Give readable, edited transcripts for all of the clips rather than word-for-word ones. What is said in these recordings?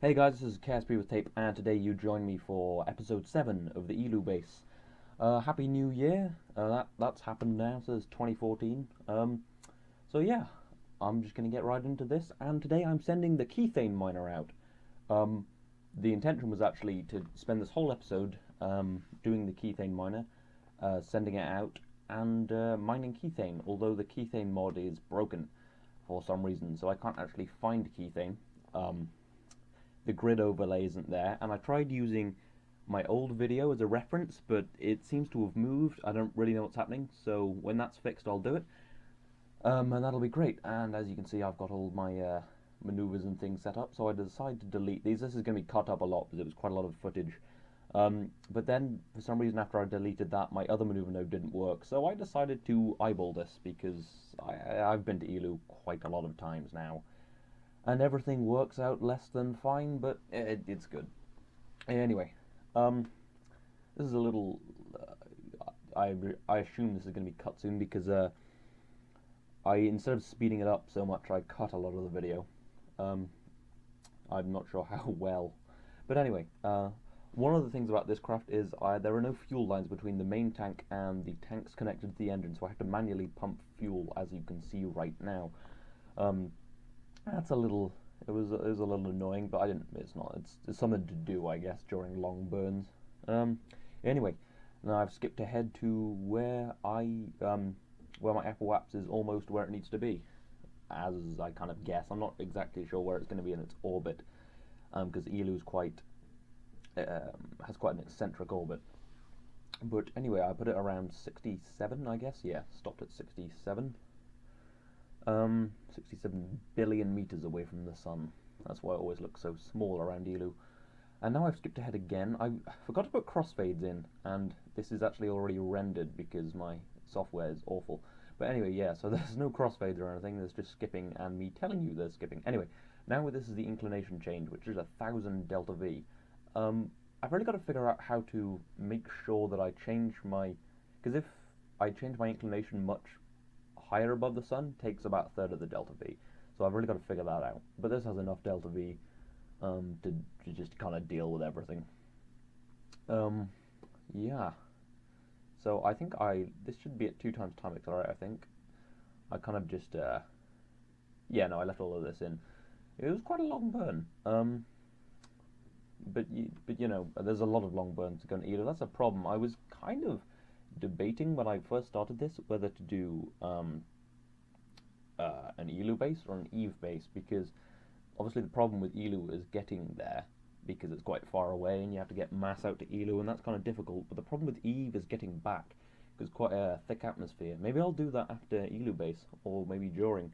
Hey guys, this is KSP with Tape, and today you join me for episode 7 of the Eeloo base. Happy New Year! That's happened now since 2014. So yeah, I'm just gonna get right into this, and today I'm sending the Kethane miner out. Um, the intention was actually to spend this whole episode doing the Kethane miner, sending it out, and mining Kethane, although the Kethane mod is broken for some reason, so I can't actually find Kethane. Um, the grid overlay isn't there, and I tried using my old video as a reference, but it seems to have moved. I don't really know what's happening, so when that's fixed, I'll do it, and that'll be great. And as you can see, I've got all my maneuvers and things set up, so I decided to delete these. This is going to be cut up a lot because it was quite a lot of footage. But then, for some reason, after I deleted that, my other maneuver node didn't work, so I decided to eyeball this because I've been to Eeloo quite a lot of times now, and everything works out less than fine, but it's good. Anyway, um, this is a little. I assume this is going to be cut soon because I instead of speeding it up so much, I cut a lot of the video. Um, I'm not sure how well, but anyway, one of the things about this craft is there are no fuel lines between the main tank and the tanks connected to the engine, so I have to manually pump fuel, as you can see right now. Um, That's a little. It was a little annoying, but I didn't. It's not. It's something to do, I guess, during long burns. Um, anyway, now I've skipped ahead to where my Apple Apps is almost where it needs to be, as I kind of guess. I'm not exactly sure where it's going to be in its orbit, because Eeloo's has quite an eccentric orbit. But anyway, I put it around 67, I guess. Yeah, stopped at 67. 67 billion meters away from the sun. That's why it always looks so small around Eeloo. And now I've skipped ahead again. I forgot to put crossfades in, and this is actually already rendered because my software is awful. But anyway, yeah, so there's no crossfades or anything, there's just skipping and me telling you there's skipping. Anyway, now this is the inclination change, which is 1,000 delta V. I've really got to figure out how to make sure that I change my... Because if I change my inclination much higher above the sun, takes about a third of the delta V. So I've really got to figure that out. But this has enough delta V to just kind of deal with everything. Yeah. So I think this should be at 2 times time accelerate, I think. I kind of just, yeah, no, I left all of this in. It was quite a long burn. But you know, there's a lot of long burns to go to Eeloo. That's a problem. I was kind of debating when I first started this whether to do an Eeloo base or an Eve base, because obviously the problem with Eeloo is getting there because it's quite far away and you have to get mass out to Eeloo, and that's kind of difficult. But the problem with Eve is getting back because it's quite a thick atmosphere. Maybe I'll do that after Eeloo base, or maybe during.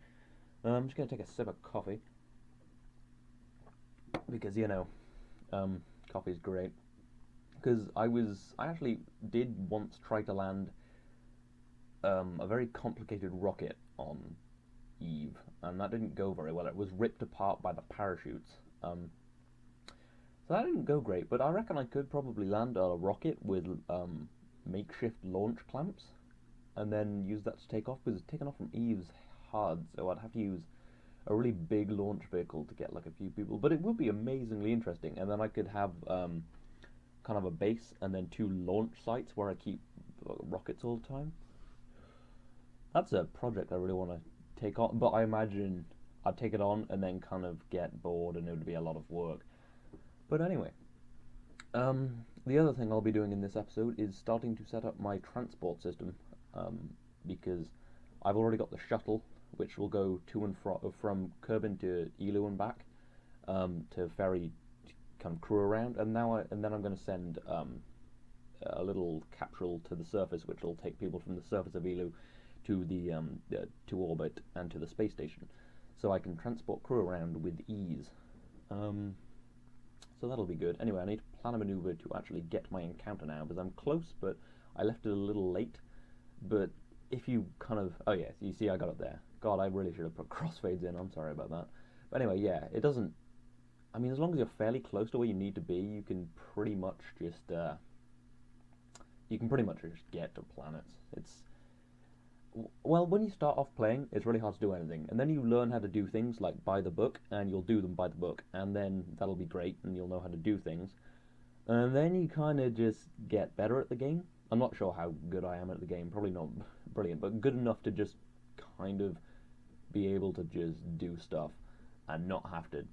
I'm just going to take a sip of coffee because, you know, coffee's great. Because I actually did once try to land a very complicated rocket on Eve, and that didn't go very well. It was ripped apart by the parachutes. So that didn't go great, but I reckon I could probably land a rocket with makeshift launch clamps, and then use that to take off, because taking off from Eve's hard, so I'd have to use a really big launch vehicle to get like a few people, but it would be amazingly interesting, and then I could have kind of a base and then 2 launch sites where I keep rockets all the time. That's a project I really want to take on, but I imagine I'd take it on and then kind of get bored and it would be a lot of work. But anyway, the other thing I'll be doing in this episode is starting to set up my transport system, because I've already got the shuttle, which will go to and from Kerbal to Eeloo and back, to ferry kind of crew around, and then I'm going to send a little capsule to the surface, which will take people from the surface of Eeloo to to orbit and to the space station, so I can transport crew around with ease. So that'll be good. Anyway, I need to plan a maneuver to actually get my encounter now, because I'm close, but I left it a little late. But if you kind of... Oh yeah, you see I got it there. God, I really should have put crossfades in. I'm sorry about that. But anyway, yeah, it doesn't... I mean, as long as you're fairly close to where you need to be, you can pretty much just... get to planets. Well, when you start off playing, it's really hard to do anything, and then you learn how to do things like by the book, and you'll do them by the book, and then that'll be great, and you'll know how to do things, and then you kind of just get better at the game. I'm not sure how good I am at the game, probably not brilliant, but good enough to just kind of be able to just do stuff and not have to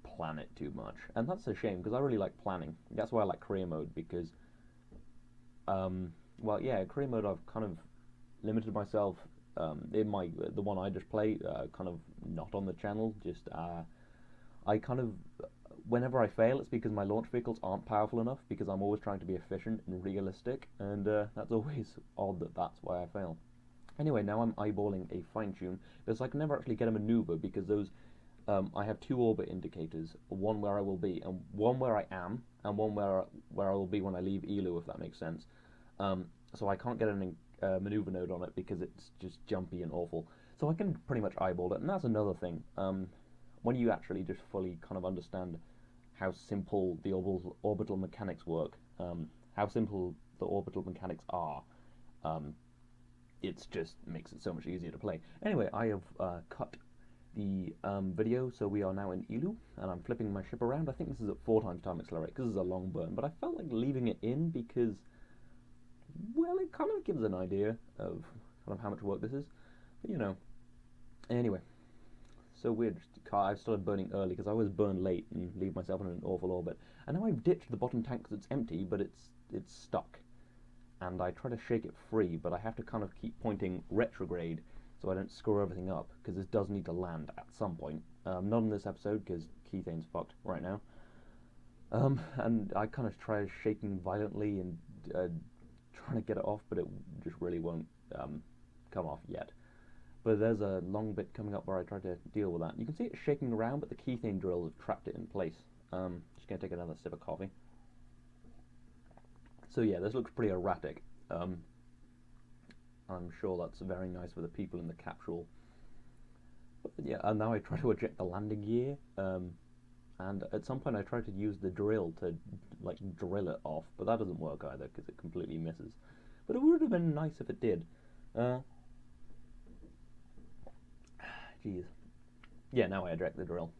plan it too much. And that's a shame because I really like planning. That's why I like career mode because, well, yeah, career mode I've kind of limited myself in my the one I just play, kind of not on the channel. Just I kind of whenever I fail, it's because my launch vehicles aren't powerful enough because I'm always trying to be efficient and realistic, and that's always odd that that's why I fail. Anyway, now I'm eyeballing a fine tune because I can never actually get a maneuver because those I have two orbit indicators, one where I will be and one where I am, and one where I will be when I leave Eeloo, if that makes sense. So I can't get an maneuver node on it because it's just jumpy and awful. So I can pretty much eyeball it, and that's another thing. When you actually just fully kind of understand how simple the orbital mechanics work, how simple the orbital mechanics are, it just makes it so much easier to play. Anyway, I have cut the video, so we are now in Eeloo, and I'm flipping my ship around. I think this is at 4 times time accelerate because this is a long burn, but I felt like leaving it in because, well, it kind of gives an idea of kind of how much work this is, but you know. Anyway, so weird. I started burning early because I always burn late and leave myself in an awful orbit, and now I've ditched the bottom tank because it's empty, but it's stuck, and I try to shake it free, but I have to kind of keep pointing retrograde so I don't screw everything up, because this does need to land at some point. Not in this episode, because Kethane's fucked right now. And I kind of try shaking violently and trying to get it off, but it just really won't come off yet. But there's a long bit coming up where I try to deal with that. You can see it shaking around, but the Kethane drills have trapped it in place. Just going to take another sip of coffee. So yeah, this looks pretty erratic. I'm sure that's very nice for the people in the capsule. But yeah, and now I try to eject the landing gear, and at some point I try to use the drill to like drill it off, but that doesn't work either because it completely misses. But it would have been nice if it did. Jeez. Yeah, now I eject the drill.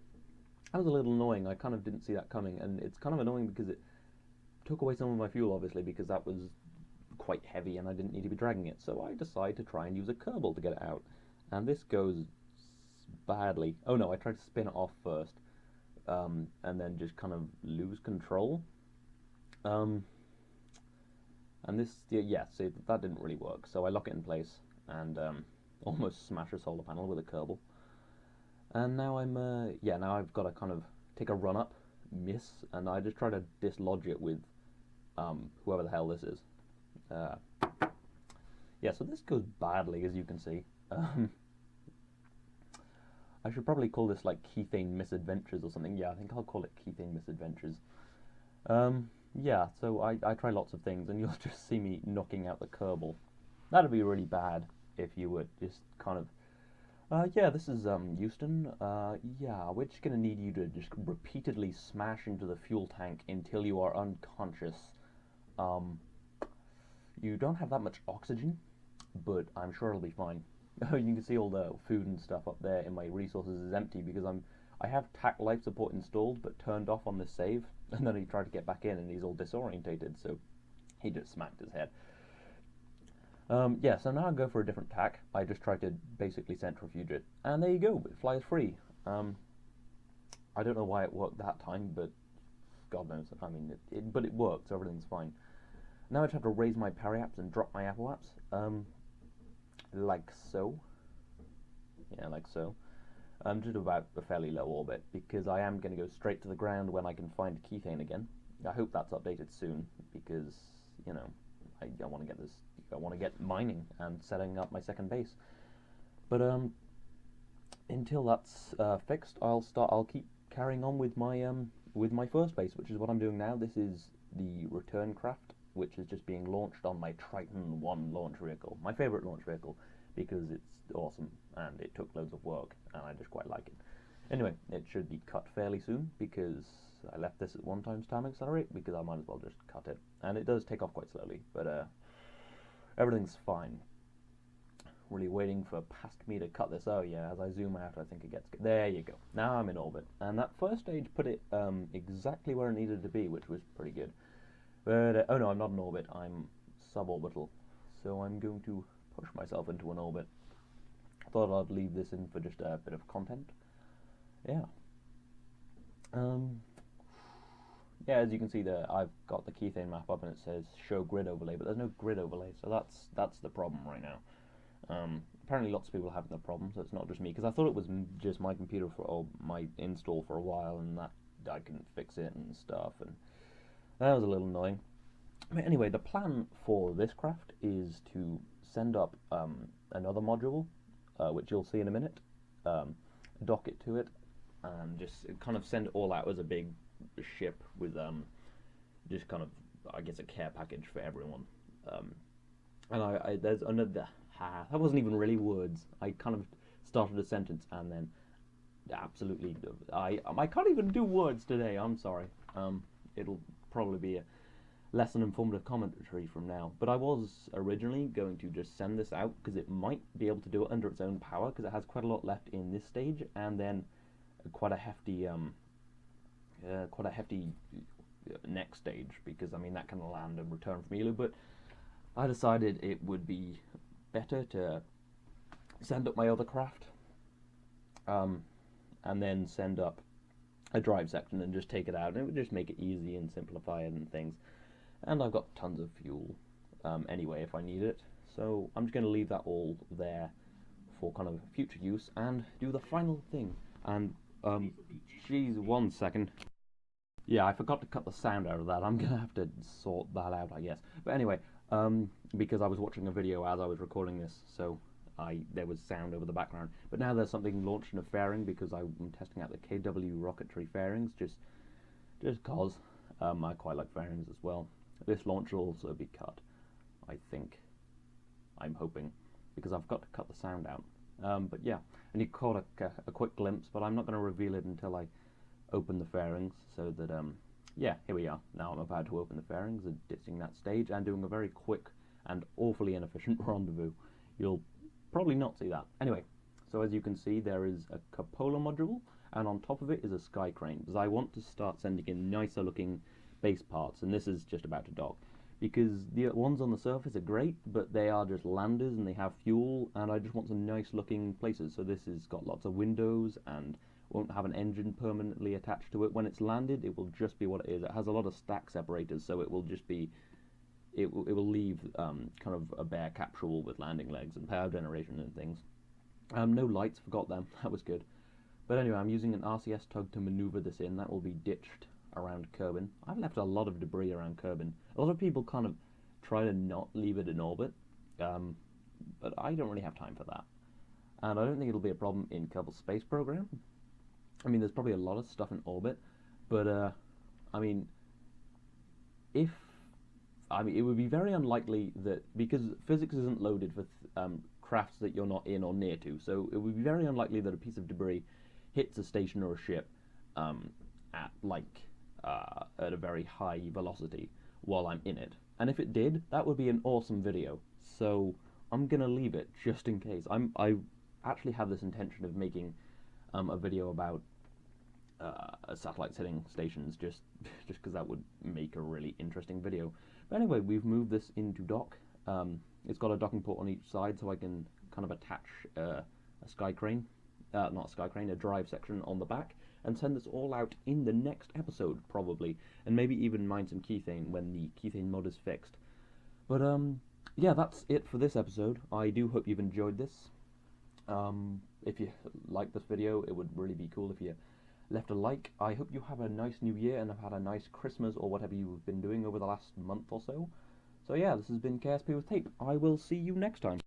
That was a little annoying. I kind of didn't see that coming, and it's kind of annoying because it took away some of my fuel, obviously, because that was quite heavy and I didn't need to be dragging it. So I decided to try and use a Kerbal to get it out, and this goes badly. Oh no, I tried to spin it off first, and then just kind of lose control. And this, yeah, see, that didn't really work. So I lock it in place and almost smash a solar panel with a Kerbal. And now now I've got to kind of take a run up, miss, and I just try to dislodge it with whoever the hell this is. Yeah, so this goes badly, as you can see. I should probably call this like Kethane Misadventures or something. Yeah, I think I'll call it Kethane Misadventures. Yeah, so I try lots of things, and you'll just see me knocking out the Kerbal. That'd be really bad if you would just kind of... yeah, this is Houston. Yeah, we're just going to need you to just repeatedly smash into the fuel tank until you are unconscious. You don't have that much oxygen, but I'm sure it'll be fine. You can see all the food and stuff up there in my resources is empty because I have TAC life support installed but turned off on this save, and then he tried to get back in and he's all disorientated, so he just smacked his head. Yeah, so now I go for a different TAC. I just try to basically centrifuge it, and there you go, it flies free. I don't know why it worked that time, but God knows. I mean, but it worked, so everything's fine. Now I just have to raise my periaps and drop my apoaps, like so. Yeah, like so. Just about a fairly low orbit, because I am going to go straight to the ground when I can find Kethane again. I hope that's updated soon, because, you know, I want to get this. I want to get mining and setting up my second base. But until that's fixed, I'll keep carrying on with my first base, which is what I'm doing now. This is the return craft, which is just being launched on my Triton 1 launch vehicle, my favorite launch vehicle, because it's awesome and it took loads of work and I just quite like it. Anyway, it should be cut fairly soon because I left this at 1 times time accelerate because I might as well just cut it, and it does take off quite slowly, but everything's fine. really waiting for past me to cut this. Oh yeah, as I zoom out, I think it gets good. There you go. Now I'm in orbit, and that first stage put it exactly where it needed to be, which was pretty good. But oh no, I'm not in orbit. I'm suborbital, so I'm going to push myself into an orbit. I thought I'd leave this in for just a bit of content. Yeah. Yeah, as you can see there, I've got the Kethane map up and it says show grid overlay, but there's no grid overlay, so that's the problem right now. Apparently lots of people are having the problem, so it's not just me, because I thought it was just my computer or my install for a while, and that I couldn't fix it and stuff, and that was a little annoying. But anyway, the plan for this craft is to send up another module, which you'll see in a minute, dock it to it, and just kind of send it all out as a big ship with just kind of, I guess, a care package for everyone. And there's another, that wasn't even really words. I kind of started a sentence and then absolutely, I can't even do words today. I'm sorry. It'll probably be a less than informative commentary from now. But I was originally going to just send this out because it might be able to do it under its own power, because it has quite a lot left in this stage, and then quite a hefty next stage, because I mean that can land and return from Eeloo. But I decided it would be better to send up my other craft, and then send up a drive section and just take it out, and it would just make it easy and simplify it and things. And I've got tons of fuel anyway if I need it, so I'm just going to leave that all there for kind of future use and do the final thing. And geez, 1 second. Yeah, I forgot to cut the sound out of that. I'm gonna have to sort that out, I guess. But anyway, because I was watching a video as I was recording this, so there was sound over the background. But now there's something launched in a fairing, because I'm testing out the KW-Rocketry fairings, just cause I quite like fairings as well. This launch will also be cut, I think. I'm hoping, because I've got to cut the sound out. But yeah, and you caught a quick glimpse, but I'm not going to reveal it until I open the fairings, so that yeah, here we are. Now I'm about to open the fairings and ditching that stage and doing a very quick and awfully inefficient rendezvous. You'll probably not see that. Anyway, so as you can see, there is a cupola module, and on top of it is a sky crane, because I want to start sending in nicer looking base parts, and this is just about to dock, because the ones on the surface are great, but they are just landers and they have fuel, and I just want some nice looking places. So this has got lots of windows and won't have an engine permanently attached to it. When it's landed, it will just be what it is. It has a lot of stack separators, so it will just be, it will leave kind of a bare capsule with landing legs and power generation and things. No lights, forgot them, that was good. But anyway, I'm using an RCS tug to maneuver this in. That will be ditched around Kerbal. I've left a lot of debris around Kerbal. A lot of people kind of try to not leave it in orbit, but I don't really have time for that. And I don't think it'll be a problem in Kerbal's space program. I mean, there's probably a lot of stuff in orbit, but I mean, it would be very unlikely that, because physics isn't loaded for crafts that you're not in or near to, so it would be very unlikely that a piece of debris hits a station or a ship at a very high velocity while I'm in it. And if it did, that would be an awesome video. So I'm gonna leave it just in case. I actually have this intention of making a video about satellites hitting stations, just because that would make a really interesting video. But anyway, we've moved this into dock. It's got a docking port on each side, so I can kind of attach a sky crane, not a sky crane, a drive section on the back, and send this all out in the next episode, probably, and maybe even mine some Kethane when the Kethane mod is fixed. But yeah, that's it for this episode. I do hope you've enjoyed this. If you like this video, it would really be cool if you left a like. I hope you have a nice new year and have had a nice Christmas or whatever you've been doing over the last month or so. So yeah, this has been KSP with Tape. I will see you next time.